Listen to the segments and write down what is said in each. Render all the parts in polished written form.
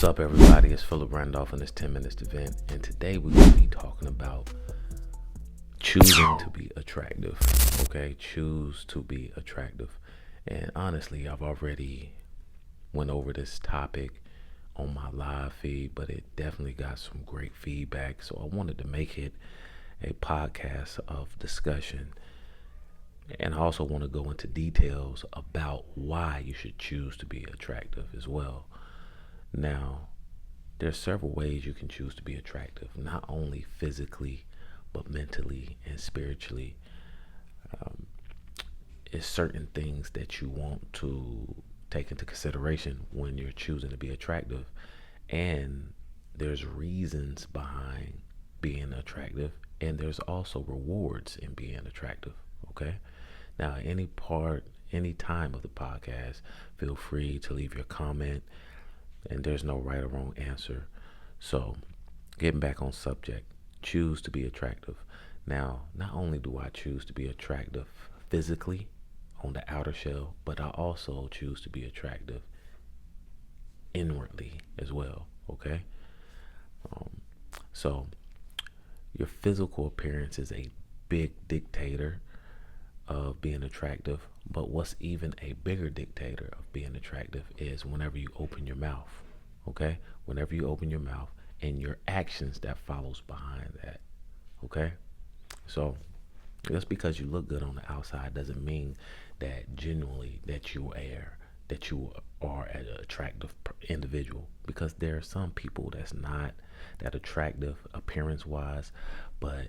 up, everybody? It's Philip Randolph in this 10 Minutes event, and today we're going to be talking about choosing to be attractive. Okay, choose to be attractive. And honestly, I've already went over this topic on my live feed, but it definitely got some great feedback. So I wanted to make it a podcast of discussion. And I also want to go into details about why you should choose to be attractive as well. Now, there's several ways you can choose to be attractive, not only physically, but mentally and spiritually. It's certain things that you want to take into consideration when you're choosing to be attractive. And there's reasons behind being attractive, and there's also rewards in being attractive. Okay. Now, any time of the podcast, feel free to leave your comment, and there's no right or wrong answer. So, getting back on subject, choose to be attractive. Now, not only do I choose to be attractive physically on the outer shell, but I also choose to be attractive inwardly as well. Okay. So, your physical appearance is a big dictator of being attractive, but what's even a bigger dictator of being attractive is whenever you open your mouth. Okay, whenever you open your mouth and your actions that follows behind that. Okay, so just because you look good on the outside doesn't mean that genuinely that you are an attractive individual, because there are some people that's not that attractive appearance wise, but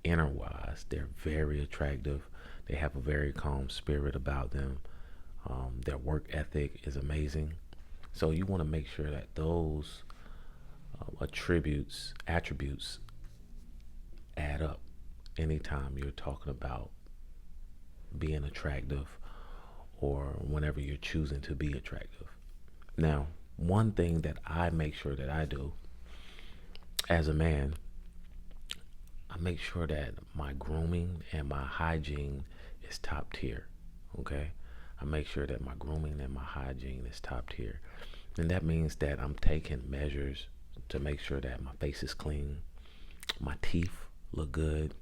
inner wise they're very attractive. They have a very calm spirit about them. Their work ethic is amazing. So you want to make sure that those attributes add up anytime you're talking about being attractive or whenever you're choosing to be attractive. Now, one thing that I make sure that I do as a man, I make sure that my grooming and my hygiene is top tier. Okay? I make sure that my grooming and my hygiene is top tier. And that means that I'm taking measures to make sure that my face is clean, my teeth look good,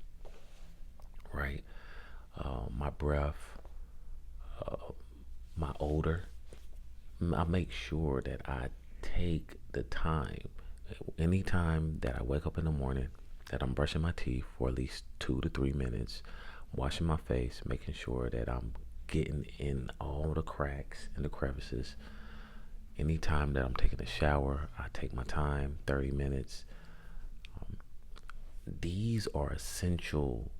right? My breath, my odor. I make sure that I take the time, anytime that I wake up in the morning, that I'm brushing my teeth for at least 2 to 3 minutes, washing my face, making sure that I'm getting in all the cracks and the crevices. Anytime that I'm taking a shower, I take my time, 30 minutes. These are essential.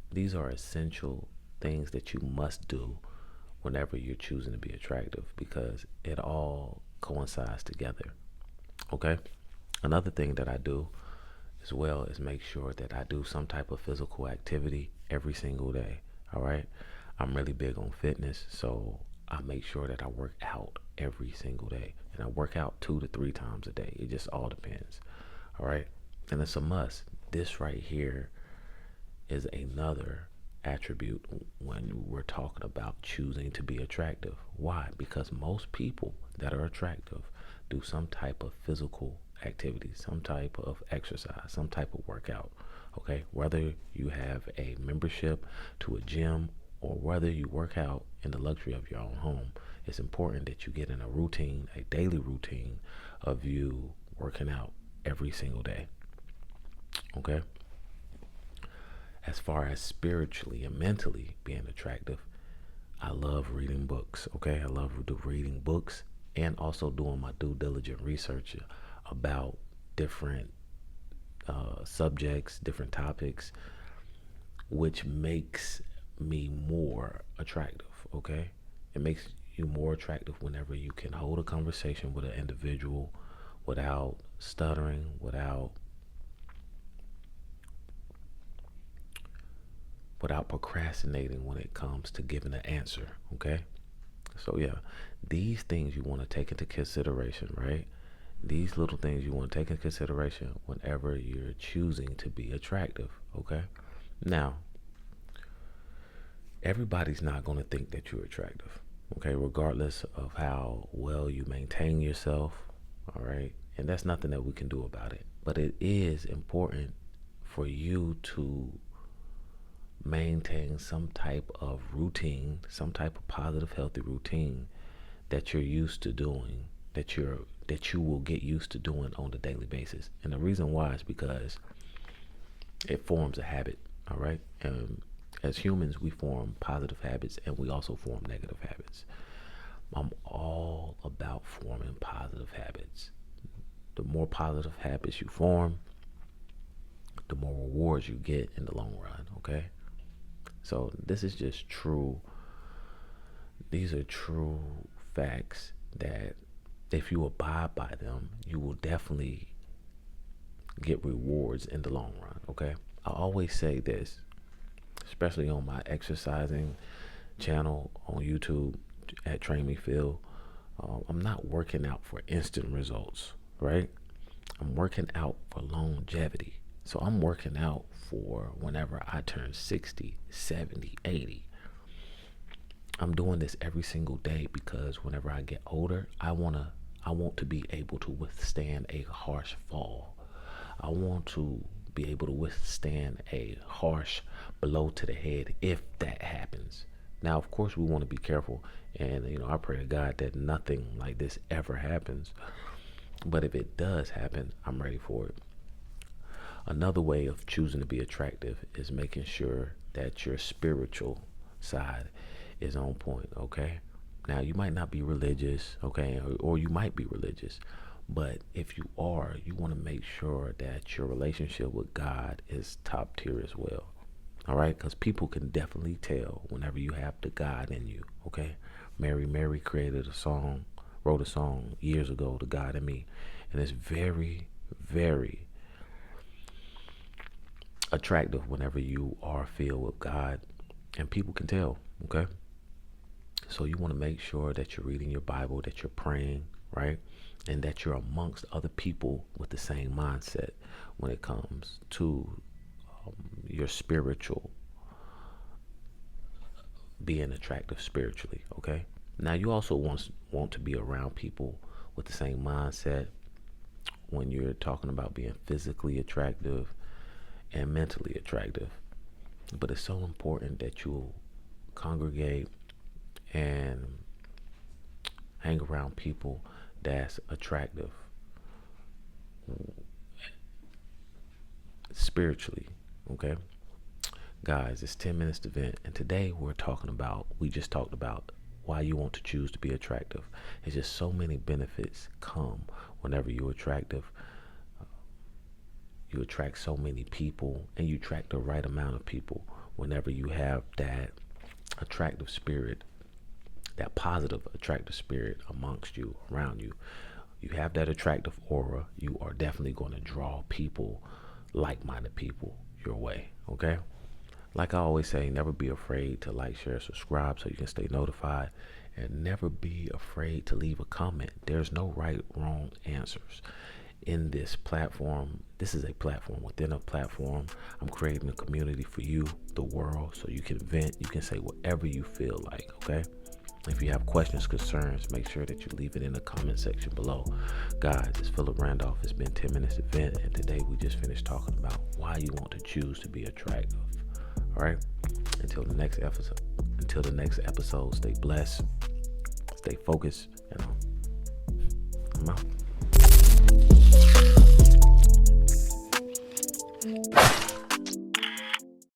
These are essential things that you must do whenever you're choosing to be attractive, because it all coincides together. Okay. Another thing that I do as well is make sure that I do some type of physical activity every single day. All right. I'm really big on fitness, so I make sure that I work out every single day, and I work out 2 to 3 times a day. It just all depends. All right. And it's a must. This right here is another attribute when we're talking about choosing to be attractive. Why? Because most people that are attractive do some type of physical activity, some type of exercise, some type of workout. Okay. Whether you have a membership to a gym or whether you work out in the luxury of your own home, it's important that you get in a routine, a daily routine of you working out every single day. Okay. As far as spiritually and mentally being attractive, I love reading books. Okay. I love reading books and also doing my due diligent research about different subjects, different topics, which makes me more attractive. Okay. It makes you more attractive whenever you can hold a conversation with an individual without stuttering, without procrastinating when it comes to giving an answer. Okay. So yeah, these things you want to take into consideration, right? These little things you want to take into consideration whenever you're choosing to be attractive. Okay. Now, everybody's not going to think that you're attractive. Okay, regardless of how well you maintain yourself, all right, and that's nothing that we can do about it. But it is important for you to maintain some type of routine, some type of positive, healthy routine that you're used to doing, that you will get used to doing on a daily basis. And the reason why is because it forms a habit. All right. As humans, we form positive habits and we also form negative habits. I'm all about forming positive habits. The more positive habits you form, the more rewards you get in the long run. Okay. So this is just true. These are true facts that if you abide by them, you will definitely get rewards in the long run. Okay. I always say this, especially on my exercising channel on YouTube at Train Me Phil. I'm not working out for instant results, right? I'm working out for longevity. So I'm working out for whenever I turn 60, 70, 80. I'm doing this every single day because whenever I get older, I want to be able to withstand a harsh fall. I want to be able to withstand a harsh blow to the head if that happens. Now, of course, we want to be careful, and I pray to God that nothing like this ever happens. But if it does happen, I'm ready for it. Another way of choosing to be attractive is making sure that your spiritual side is on point, okay? Now, you might not be religious, okay, or you might be religious, but if you are, you want to make sure that your relationship with God is top tier as well, all right? Because people can definitely tell whenever you have the God in you, okay? Mary wrote a song years ago, The God in Me, and it's very, very attractive whenever you are filled with God, and people can tell, okay? So you want to make sure that you're reading your Bible, that you're praying, right? And that you're amongst other people with the same mindset when it comes to your spiritual being attractive spiritually, okay? Now you also want to be around people with the same mindset when you're talking about being physically attractive and mentally attractive. But it's so important that you congregate and hang around people that's attractive spiritually, okay? Guys, it's 10 minutes to vent, and today we just talked about why you want to choose to be attractive. It's just so many benefits come whenever you're attractive. You attract so many people, and you attract the right amount of people whenever you have that attractive spirit, that positive attractive spirit amongst you, around you. You have that attractive aura, you are definitely going to draw people, like-minded people, your way, okay? Like I always say, never be afraid to like, share, subscribe so you can stay notified, and never be afraid to leave a comment. There's no right, wrong answers in this platform. This is a platform within a platform. I'm creating a community for you, the world, so you can vent, you can say whatever you feel like, okay? If you have questions, concerns, make sure that you leave it in the comment section below. Guys, it's Philip Randolph. It's been 10 minutes event, and today we just finished talking about why you want to choose to be attractive. All right. Until the next episode, stay blessed, stay focused, and I'm out.